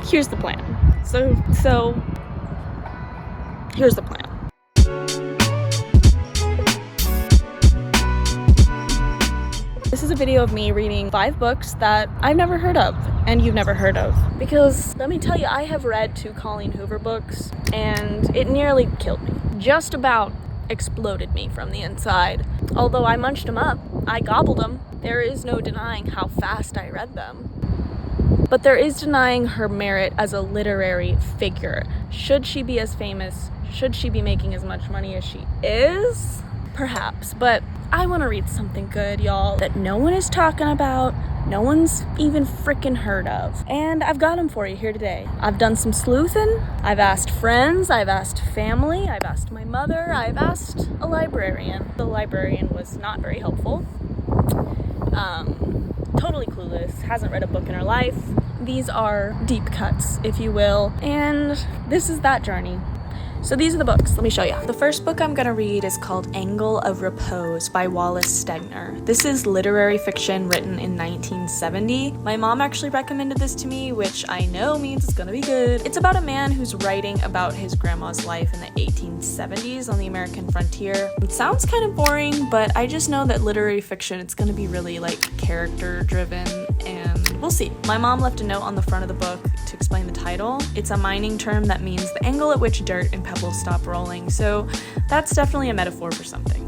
here's the plan. So here's the plan. This is a video of me reading 5 books that I've never heard of and you've never heard of. Because let me tell you, I have read 2 Colleen Hoover books and it nearly killed me. Just about exploded me from the inside. Although I munched them up, I gobbled them. There is no denying how fast I read them. But there is denying her merit as a literary figure. Should she be as famous? Should she be making as much money as she is? Perhaps, but I want to read something good, y'all, that no one is talking about, no one's even freaking heard of. And I've got them for you here today. I've done some sleuthing. I've asked friends, I've asked family, I've asked my mother, I've asked a librarian. The librarian was not very helpful. Totally clueless, hasn't read a book in her life. These are deep cuts, if you will, and this is that journey. So these are the books. Let me show you. The first book I'm gonna read is called Angle of Repose by Wallace Stegner. This is literary fiction written in 1970. My mom actually recommended this to me, which I know means it's gonna be good. It's about a man who's writing about his grandma's life in the 1870s on the American frontier. It sounds kind of boring, but I just know that literary fiction, it's gonna be really like character driven, and we'll see. My mom left a note on the front of the book to explain the title. It's a mining term that means the angle at which dirt and pebbles stop rolling, so that's definitely a metaphor for something.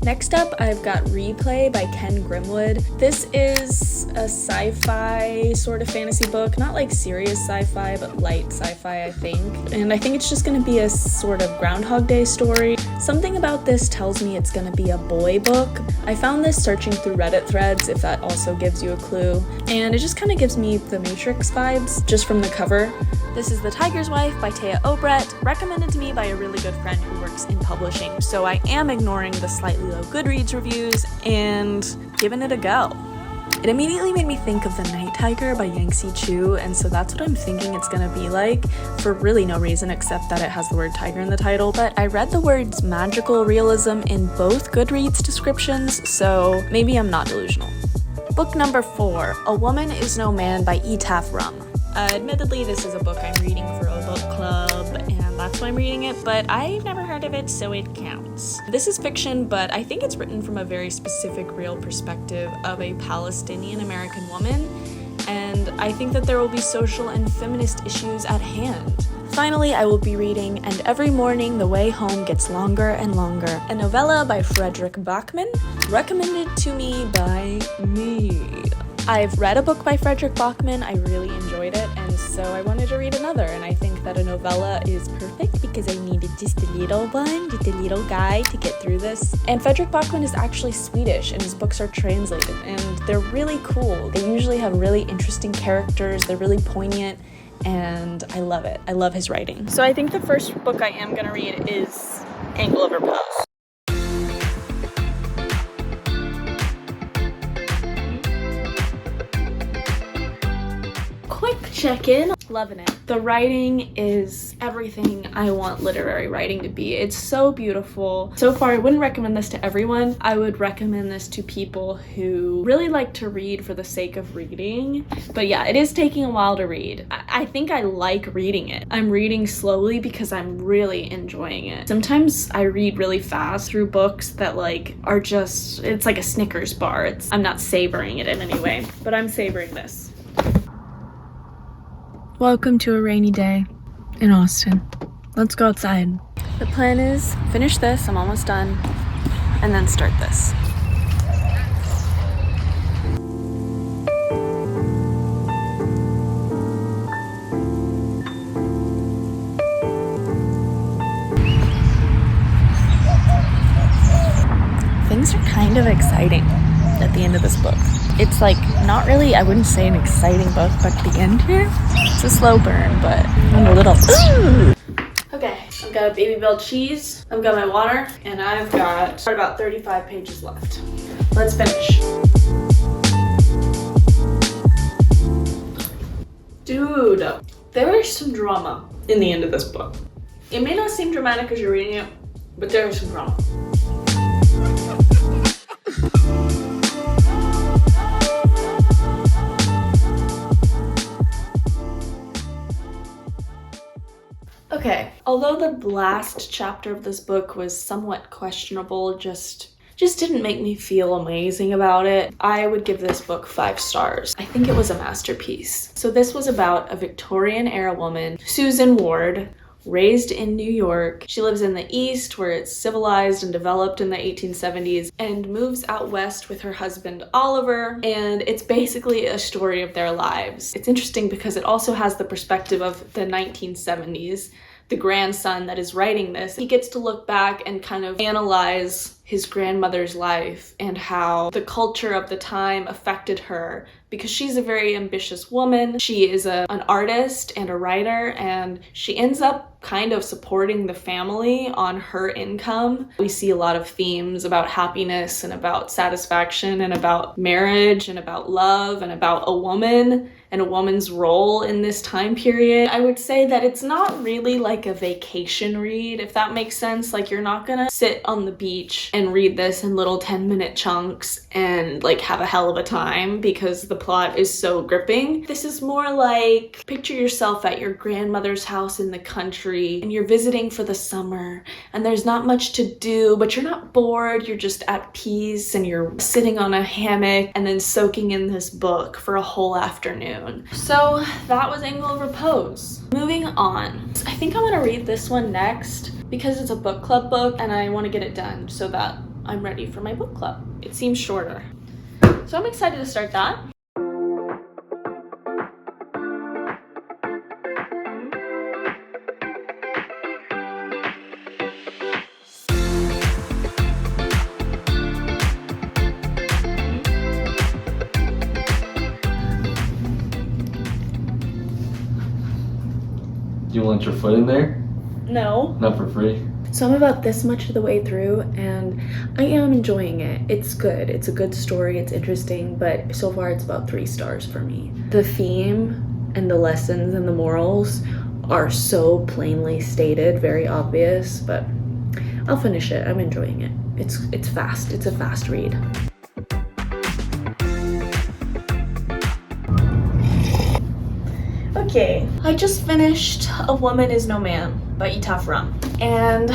Next up, I've got Replay by Ken Grimwood. This is a sci-fi sort of fantasy book, not like serious sci-fi, but light sci-fi, I think. And I think it's just gonna be a sort of Groundhog Day story. Something about this tells me it's gonna be a boy book. I found this searching through Reddit threads, if that also gives you a clue. And it just kind of gives me the Matrix vibes, just from the cover. This is The Tiger's Wife by Obreht, recommended to me by a really good friend who works in publishing, so I am ignoring the slightly low Goodreads reviews and giving it a go. It immediately made me think of The Night Tiger by Yangtze Chu, and so that's what I'm thinking it's gonna be like, for really no reason except that it has the word tiger in the title. But I read the words magical realism in both Goodreads descriptions, so maybe I'm not delusional. Book number 4, A Woman Is No Man by Etaf Rum. Admittedly, this is a book I'm reading for a book club, and that's why I'm reading it, but I've never heard of it, so it counts. This is fiction, but I think it's written from a very specific, real perspective of a Palestinian-American woman, and I think that there will be social and feminist issues at hand. Finally, I will be reading And Every Morning the Way Home Gets Longer and Longer, a novella by Fredrik, Backman, recommended to me by me. I've read a book by Fredrik Backman, I really enjoyed it, and so I wanted to read another, and I think that a novella is perfect because I needed just a little one, just a little guy to get through this. And Fredrik Backman is actually Swedish, and his books are translated, and they're really cool. They usually have really interesting characters, they're really poignant, and I love it. I love his writing. So I think the first book I am gonna read is Angle of Repose. Quick check-in. Loving it. The writing is everything I want literary writing to be. It's so beautiful. So far, I wouldn't recommend this to everyone. I would recommend this to people who really like to read for the sake of reading. But yeah, it is taking a while to read. I think I like reading it. I'm reading slowly because I'm really enjoying it. Sometimes I read really fast through books that like are just, it's like a Snickers bar. I'm not savoring it in any way, but I'm savoring this. Welcome to a rainy day in Austin. Let's go outside. The plan is finish this, I'm almost done, and then start this. Things are kind of exciting at the end of this book. It's like not really, I wouldn't say an exciting book, but the end here, it's a slow burn, but I'm a little. Ooh. Okay, I've got a Baby Bell cheese, I've got my water, and I've got about 35 pages left. Let's finish. Dude, there is some drama in the end of this book. It may not seem dramatic as you're reading it, but there is some drama. Okay, although the last chapter of this book was somewhat questionable, just didn't make me feel amazing about it, I would give this book 5 stars. I think it was a masterpiece. So this was about a Victorian era woman, Susan Ward, raised in New York. She lives in the East, where it's civilized and developed in the 1870s, and moves out west with her husband Oliver, and it's basically a story of their lives. It's interesting because it also has the perspective of the 1970s. The grandson that is writing this, he gets to look back and kind of analyze his grandmother's life and how the culture of the time affected her, because she's a very ambitious woman. She is an artist and a writer, and she ends up kind of supporting the family on her income. We see a lot of themes about happiness and about satisfaction and about marriage and about love and about a woman and a woman's role in this time period. I would say that it's not really like a vacation read, if that makes sense. Like, you're not gonna sit on the beach and read this in little 10-minute chunks and like have a hell of a time because the plot is so gripping. This is more like, picture yourself at your grandmother's house in the country and you're visiting for the summer and there's not much to do, but you're not bored, you're just at peace and you're sitting on a hammock and then soaking in this book for a whole afternoon. So that was Angle of Repose. Moving on. I think I'm gonna read this one next because it's a book club book and I want to get it done so that I'm ready for my book club. It seems shorter. So I'm excited to start that. Do you want your foot in there? No. Not for free? So I'm about this much of the way through and I am enjoying it. It's good. It's a good story. It's interesting, but so far it's about 3 stars for me. The theme and the lessons and the morals are so plainly stated, very obvious, but I'll finish it. I'm enjoying it. It's fast. It's a fast read. Okay, I just finished A Woman Is No Man by Etaf Rum, and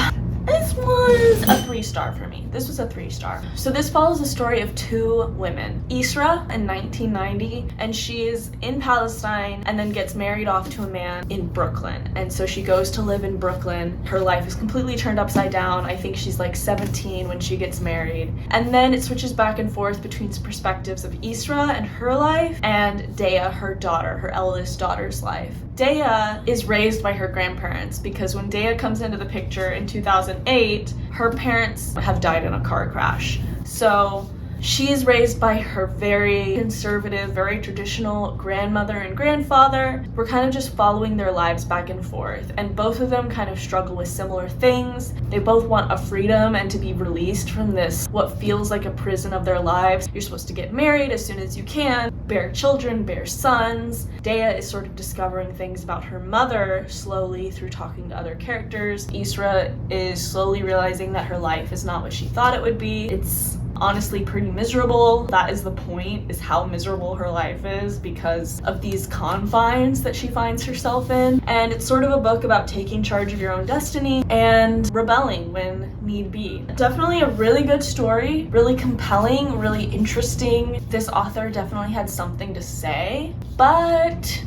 this was a 3 star for me. This was a 3 star. So this follows the story of 2 women. Isra in 1990, and she is in Palestine and then gets married off to a man in Brooklyn. And so she goes to live in Brooklyn. Her life is completely turned upside down. I think she's like 17 when she gets married. And then it switches back and forth between perspectives of Isra and her life and Dea, her daughter, her eldest daughter's life. Dea is raised by her grandparents because when Dea comes into the picture in 2008, her parents have died in a car crash. So she is raised by her very conservative, very traditional grandmother and grandfather. We're kind of just following their lives back and forth, and both of them kind of struggle with similar things. They both want a freedom and to be released from this, what feels like a prison of their lives. You're supposed to get married as soon as you can, bear children, bear sons. Dea is sort of discovering things about her mother slowly through talking to other characters. Isra is slowly realizing that her life is not what she thought it would be. It's honestly pretty miserable. That is the point, is how miserable her life is because of these confines that she finds herself in. And it's sort of a book about taking charge of your own destiny and rebelling when need be. Definitely a really good story, really compelling, really interesting. This author definitely had something to say, but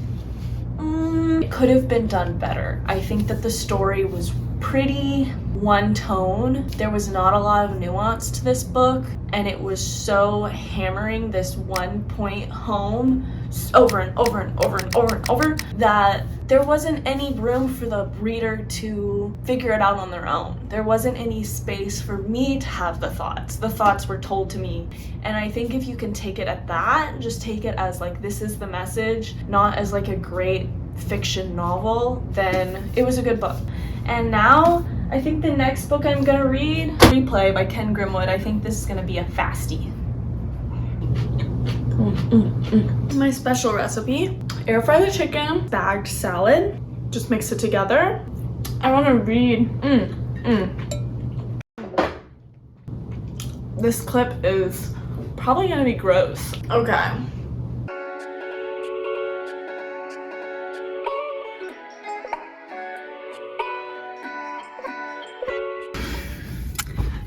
it could have been done better. I think that the story was pretty one tone. There was not a lot of nuance to this book, and it was so hammering this one point home over and over and over and over and over that there wasn't any room for the reader to figure it out on their own. There wasn't any space for me to have the thoughts. The thoughts were told to me. And I think if you can take it at that, just take it as like, this is the message, not as like a great fiction novel, then it was a good book. And now I think the next book I'm gonna read, Replay by Ken Grimwood. I think this is gonna be a fastie. My special recipe: air fry the chicken, bagged salad, just mix it together. I want to read. This clip is probably gonna be gross. Okay.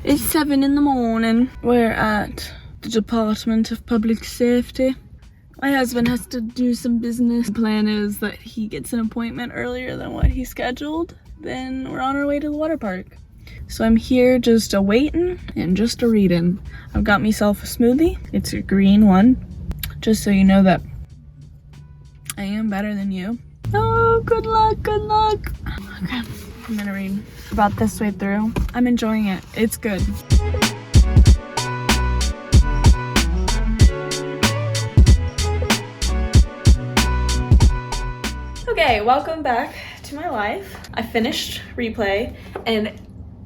It's 7 in the morning. We're at the Department of Public Safety. My husband has to do some business. The plan is that he gets an appointment earlier than what he scheduled. Then we're on our way to the water park. So I'm here just a-waiting and just a-reading. I've got myself a smoothie. It's a green one. Just so you know that I am better than you. Oh, good luck, good luck. Okay, I'm gonna read about this way through. I'm enjoying it. It's good. Okay, welcome back to my life. I finished replay and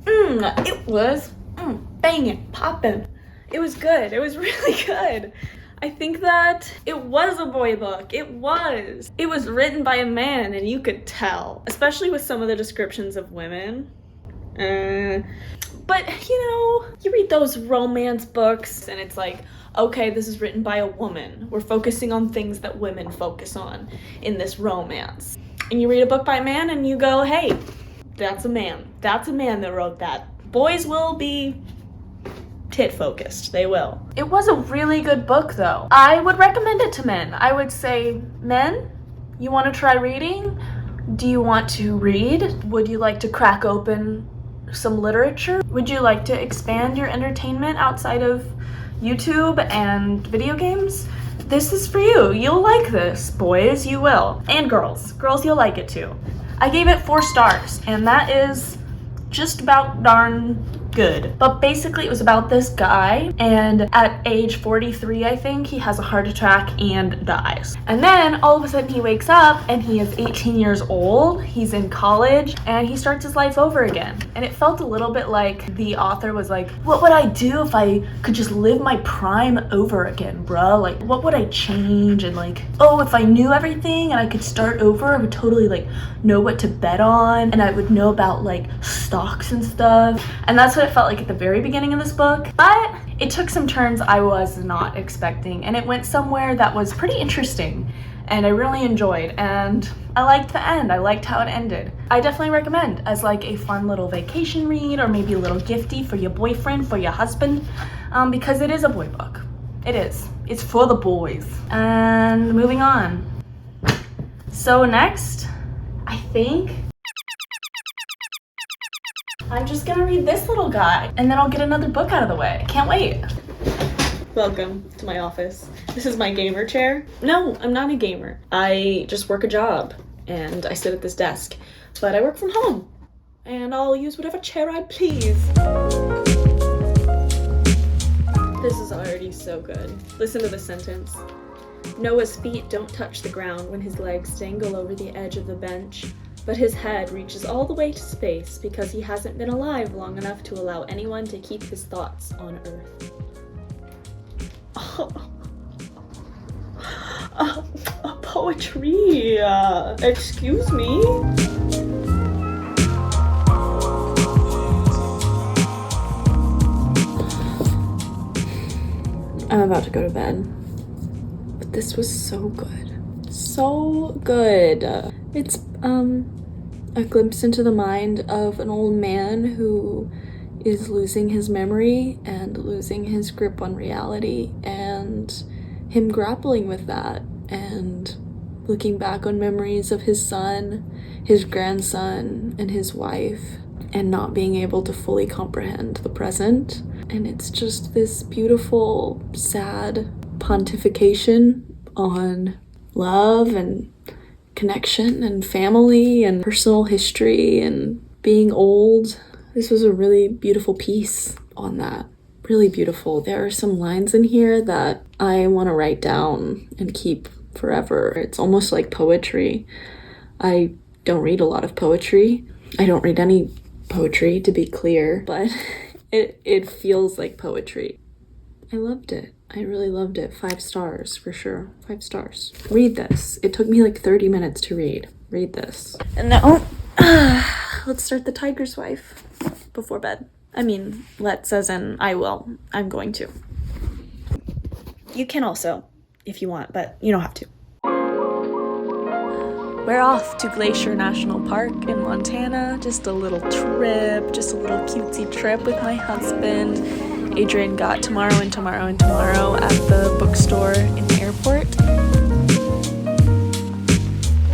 it was banging, popping. It was good. It was really good. I think that it was a boy book. It was written by a man, and you could tell, especially with some of the descriptions of women. But you know, you read those romance books and it's like, okay, this is written by a woman. We're focusing on things that women focus on in this romance. And you read a book by a man and you go, hey, that's a man. That's a man that wrote that. Boys will be tit focused. They will. It was a really good book though. I would recommend it to men. I would say, men, you want to try reading? Do you want to read? Would you like to crack open some literature? Would you like to expand your entertainment outside of YouTube and video games? This is for you. You'll like this, boys. You will. And girls. Girls, you'll like it too. I gave it 4 stars, and that is just about darn good. But basically it was about this guy, and at age 43, I think, he has a heart attack and dies. And then all of a sudden he wakes up and he is 18 years old, he's in college, and he starts his life over again. And it felt a little bit like the author was like, what would I do if I could just live my prime over again, bruh? Like, what would I change? And like, oh, if I knew everything and I could start over, I would totally like know what to bet on, and I would know about like stocks and stuff. And that's what it felt like at the very beginning of this book. But it took some turns I was not expecting, and it went somewhere that was pretty interesting and I really enjoyed, and I liked the end. I liked how it ended. I definitely recommend as like a fun little vacation read, or maybe a little gifty for your boyfriend, for your husband, because it is a boy book. It is. It's for the boys. And moving on. So next, I think I'm just gonna read this little guy, and then I'll get another book out of the way. Can't wait. Welcome to my office. This is my gamer chair. No, I'm not a gamer. I just work a job, and I sit at this desk. But I work from home, and I'll use whatever chair I please. This is already so good. Listen to the sentence. Noah's feet don't touch the ground when his legs dangle over the edge of the bench, but his head reaches all the way to space because he hasn't been alive long enough to allow anyone to keep his thoughts on Earth. Poetry. Excuse me. I'm about to go to bed, but this was so good. So good. It's a glimpse into the mind of an old man who is losing his memory and losing his grip on reality, and him grappling with that and looking back on memories of his son, his grandson, and his wife, and not being able to fully comprehend the present. And it's just this beautiful, sad pontification on love and connection and family and personal history and being old. This was a really beautiful piece on that. Really beautiful. There are some lines in here that I want to write down and keep forever. It's almost like poetry. I don't read a lot of poetry. I don't read any poetry, to be clear, but it feels like poetry. I loved it. I really loved it. 5 stars for sure. 5 stars. Read this. It took me like 30 minutes to read. Read this. And now, let's start The Tiger's Wife before bed. I mean, let's as in I will. I'm going to. You can also, if you want, but you don't have to. We're off to Glacier National Park in Montana. Just a little trip, just a little cutesy trip with my husband. Adrian got tomorrow at the bookstore in the airport.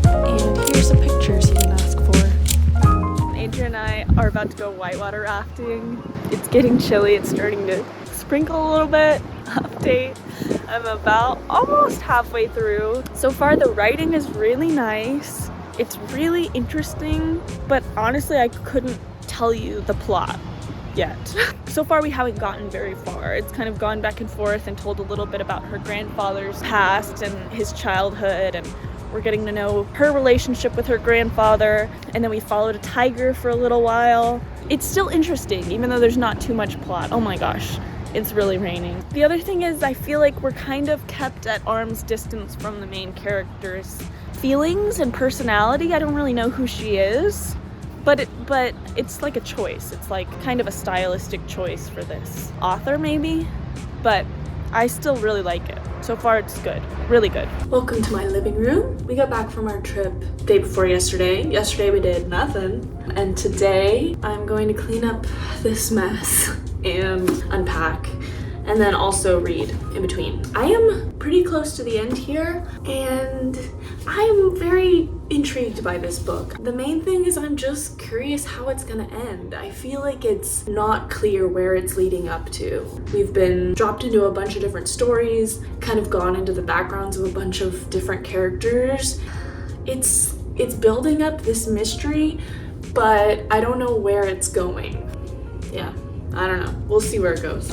And here's some pictures he didn't ask for. Adrian and I are about to go whitewater rafting. It's getting chilly, it's starting to sprinkle a little bit. Update, I'm about almost halfway through. So far the writing is really nice. It's really interesting, but honestly I couldn't tell you the plot yet. So far we haven't gotten very far. It's kind of gone back and forth and told a little bit about her grandfather's past and his childhood, and we're getting to know her relationship with her grandfather, and then we followed a tiger for a little while. It's still interesting even though there's not too much plot. Oh my gosh. It's really raining. The other thing is I feel like we're kind of kept at arm's distance from the main character's feelings and personality. I don't really know who she is, but it's like a choice. It's like kind of a stylistic choice for this author maybe, but I still really like it. So far it's good, really good. Welcome to my living room. We got back from our trip day before yesterday. Yesterday we did nothing, and today I'm going to clean up this mess and unpack, and then also read in between. I am pretty close to the end here, and I'm very intrigued by this book. The main thing is I'm just curious how it's gonna end. I feel like it's not clear where it's leading up to. We've been dropped into a bunch of different stories, kind of gone into the backgrounds of a bunch of different characters. It's building up this mystery, but I don't know where it's going. Yeah. I don't know. We'll see where it goes.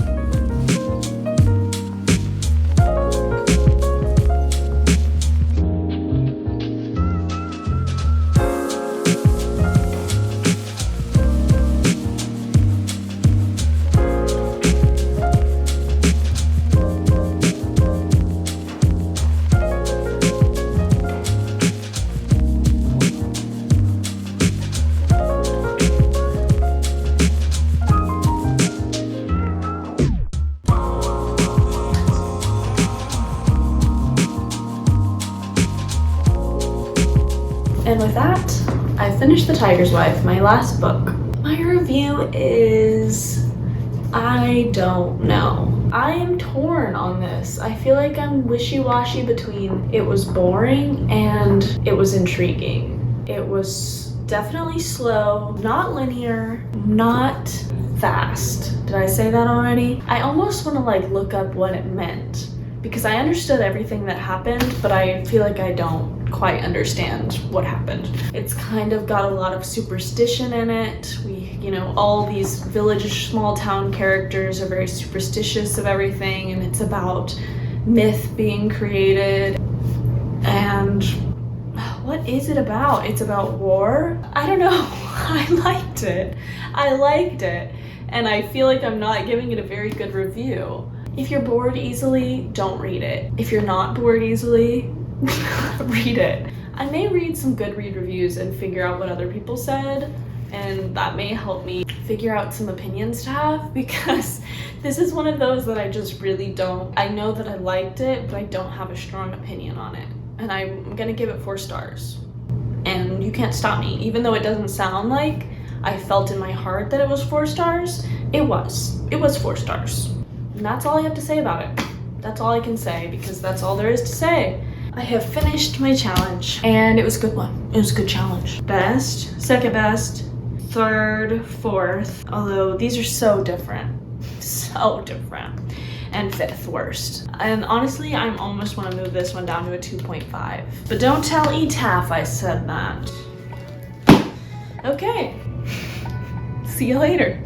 And with that, I finished The Tiger's Wife, my last book. My review is, I don't know. I am torn on this. I feel like I'm wishy-washy between it was boring and it was intriguing. It was definitely slow, not linear, not fast. Did I say that already? I almost want to like look up what it meant, because I understood everything that happened, but I feel like I don't quite understand what happened. It's kind of got a lot of superstition in it. All these village, small town characters are very superstitious of everything, and it's about myth being created. And what is it about? It's about war? I don't know. I liked it. And I feel like I'm not giving it a very good review. If you're bored easily, don't read it. If you're not bored easily, read it. I may read some Goodread reviews and figure out what other people said, and that may help me figure out some opinions to have, because this is one of those that I just really don't. I know that I liked it, but I don't have a strong opinion on it. And I'm gonna give it 4 stars. And you can't stop me. Even though it doesn't sound like I felt in my heart that it was 4 stars, it was. It was 4 stars. And that's all I have to say about it. That's all I can say, because that's all there is to say. I have finished my challenge, and it was a good one. It was a good challenge. Best, second best, third, fourth, although these are so different, and fifth worst. And honestly, I almost want to move this one down to a 2.5. But don't tell Etaf I said that. Okay, see you later.